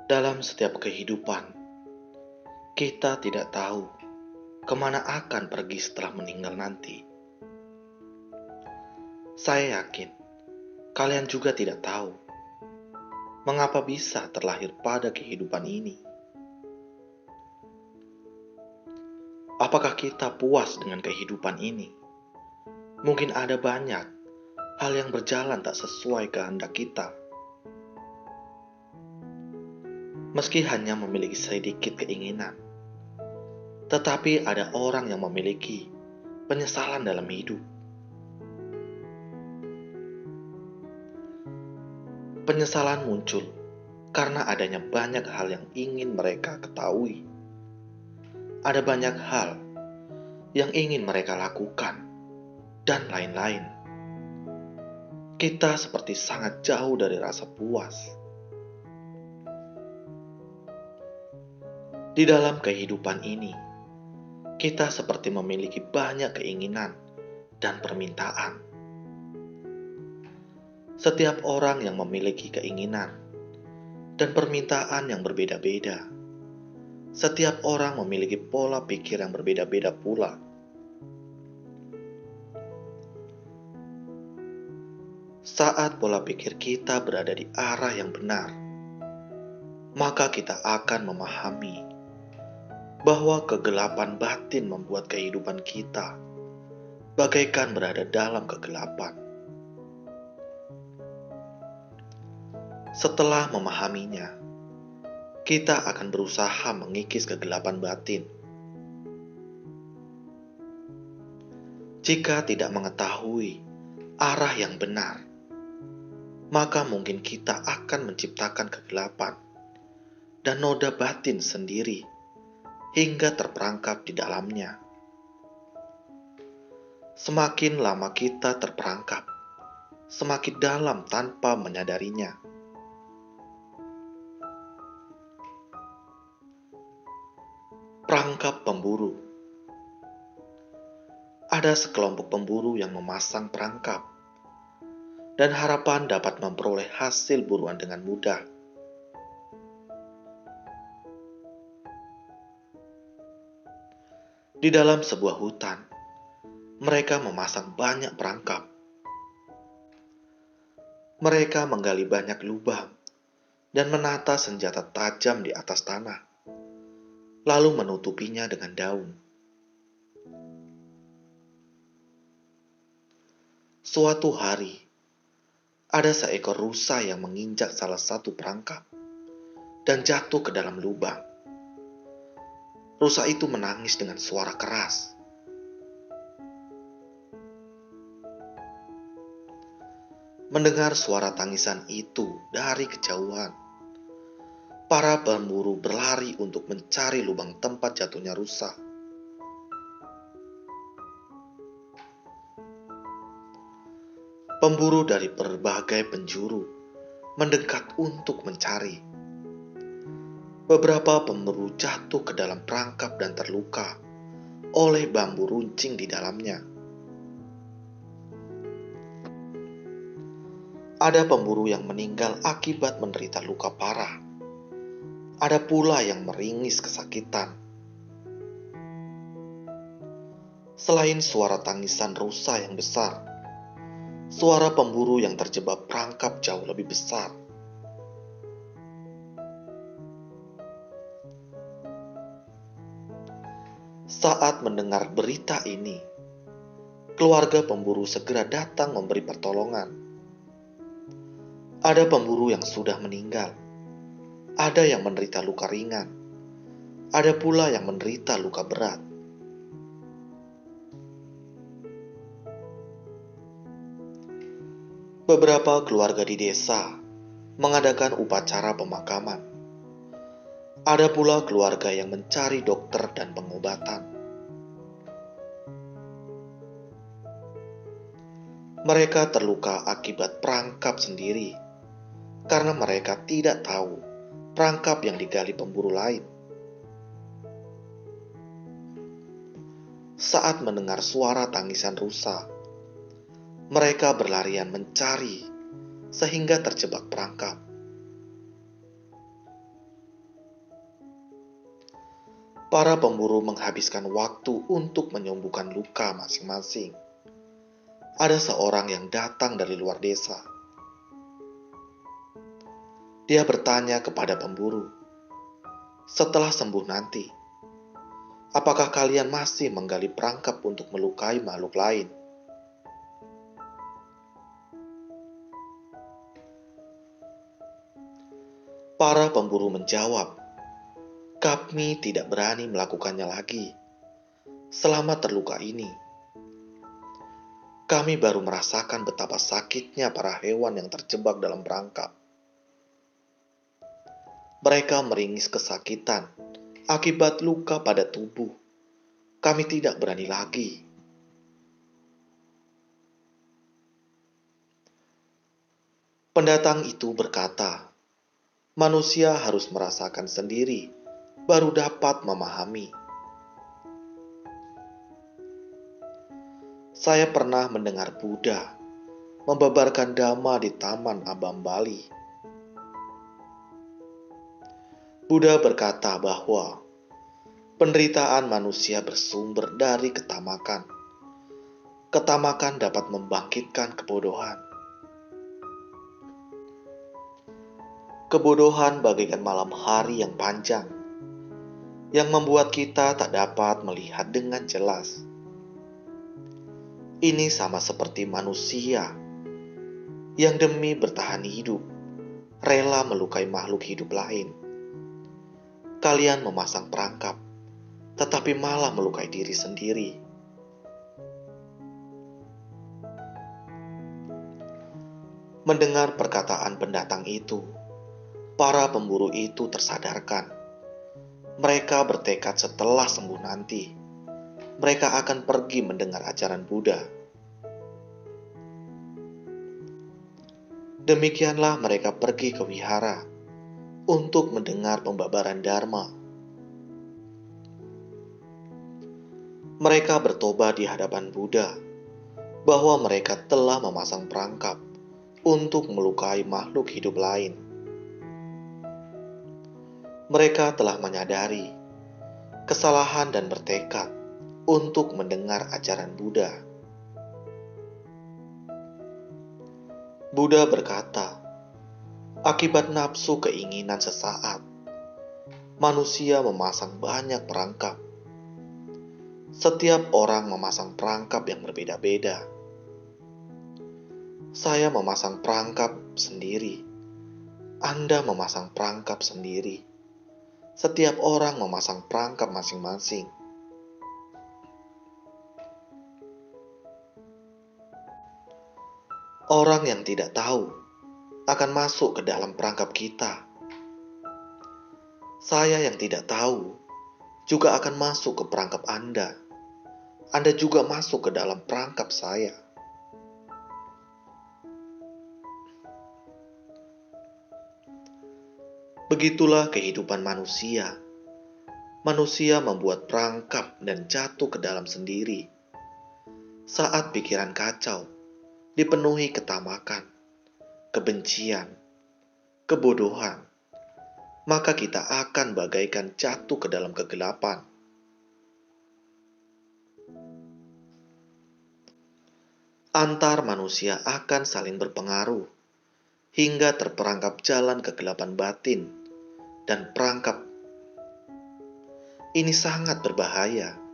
Dalam setiap kehidupan, kita tidak tahu kemana akan pergi setelah meninggal nanti. Saya yakin kalian juga tidak tahu mengapa bisa terlahir pada kehidupan ini. Apakah kita puas dengan kehidupan ini? Mungkin ada banyak hal yang berjalan tak sesuai kehendak kita. Meski hanya memiliki sedikit keinginan, tetapi ada orang yang memiliki penyesalan dalam hidup. Penyesalan muncul karena adanya banyak hal yang ingin mereka ketahui. Ada banyak hal yang ingin mereka lakukan, dan lain-lain. Kita seperti sangat jauh dari rasa puas. Di dalam kehidupan ini, kita seperti memiliki banyak keinginan dan permintaan. Setiap orang yang memiliki keinginan dan permintaan yang berbeda-beda. Setiap orang memiliki pola pikir yang berbeda-beda pula. Saat pola pikir kita berada di arah yang benar, maka kita akan memahami bahwa kegelapan batin membuat kehidupan kita bagaikan berada dalam kegelapan. Setelah memahaminya, kita akan berusaha mengikis kegelapan batin. Jika tidak mengetahui arah yang benar, maka mungkin kita akan menciptakan kegelapan dan noda batin sendiri hingga terperangkap di dalamnya. Semakin lama kita terperangkap, semakin dalam tanpa menyadarinya. Perangkap pemburu. Ada sekelompok pemburu yang memasang perangkap, dan harapan dapat memperoleh hasil buruan dengan mudah. Di dalam sebuah hutan, mereka memasang banyak perangkap. Mereka menggali banyak lubang dan menata senjata tajam di atas tanah, lalu menutupinya dengan daun. Suatu hari, ada seekor rusa yang menginjak salah satu perangkap dan jatuh ke dalam lubang. Rusa itu menangis dengan suara keras. Mendengar suara tangisan itu dari kejauhan, para pemburu berlari untuk mencari lubang tempat jatuhnya rusa. Pemburu dari berbagai penjuru mendekat untuk mencari. Beberapa pemburu jatuh ke dalam perangkap dan terluka oleh bambu runcing di dalamnya. Ada pemburu yang meninggal akibat menderita luka parah. Ada pula yang meringis kesakitan. Selain suara tangisan rusa yang besar, suara pemburu yang terjebak perangkap jauh lebih besar. Saat mendengar berita ini, keluarga pemburu segera datang memberi pertolongan. Ada pemburu yang sudah meninggal, ada yang menderita luka ringan, ada pula yang menderita luka berat. Beberapa keluarga di desa mengadakan upacara pemakaman. Ada pula keluarga yang mencari dokter dan pengobatan. Mereka terluka akibat perangkap sendiri karena mereka tidak tahu perangkap yang digali pemburu lain. Saat mendengar suara tangisan rusa, mereka berlarian mencari sehingga terjebak perangkap. Para pemburu menghabiskan waktu untuk menyembuhkan luka masing-masing. Ada seorang yang datang dari luar desa. Dia bertanya kepada pemburu, "Setelah sembuh nanti, apakah kalian masih menggali perangkap untuk melukai makhluk lain?" Para pemburu menjawab, "Kami tidak berani melakukannya lagi. Selama terluka ini, kami baru merasakan betapa sakitnya para hewan yang terjebak dalam perangkap. Mereka meringis kesakitan akibat luka pada tubuh. Kami tidak berani lagi." Pendatang itu berkata, "Manusia harus merasakan sendiri, baru dapat memahami. Saya pernah mendengar Buddha membabarkan dhamma di Taman Abambali. Buddha berkata bahwa penderitaan manusia bersumber dari ketamakan. Ketamakan dapat membangkitkan kebodohan. Kebodohan bagaikan malam hari yang panjang, yang membuat kita tak dapat melihat dengan jelas. Ini sama seperti manusia yang demi bertahan hidup, rela melukai makhluk hidup lain. Kalian memasang perangkap, tetapi malah melukai diri sendiri." Mendengar perkataan pendatang itu, para pemburu itu tersadarkan. Mereka bertekad setelah sembuh nanti, mereka akan pergi mendengar ajaran Buddha. Demikianlah mereka pergi ke wihara untuk mendengar pembabaran Dharma. Mereka bertobat di hadapan Buddha bahwa mereka telah memasang perangkap untuk melukai makhluk hidup lain. Mereka telah menyadari kesalahan dan bertekad untuk mendengar ajaran Buddha. Buddha berkata, akibat nafsu keinginan sesaat, manusia memasang banyak perangkap. Setiap orang memasang perangkap yang berbeda-beda. Saya memasang perangkap sendiri. Anda memasang perangkap sendiri. Setiap orang memasang perangkap masing-masing. Orang yang tidak tahu akan masuk ke dalam perangkap kita. Saya yang tidak tahu juga akan masuk ke perangkap Anda. Anda juga masuk ke dalam perangkap saya. Begitulah kehidupan manusia. Manusia membuat perangkap dan jatuh ke dalam sendiri. Saat pikiran kacau, dipenuhi ketamakan, kebencian, kebodohan, maka kita akan bagaikan jatuh ke dalam kegelapan. Antar manusia akan saling berpengaruh, hingga terperangkap jalan kegelapan batin dan perangkap. Ini sangat berbahaya.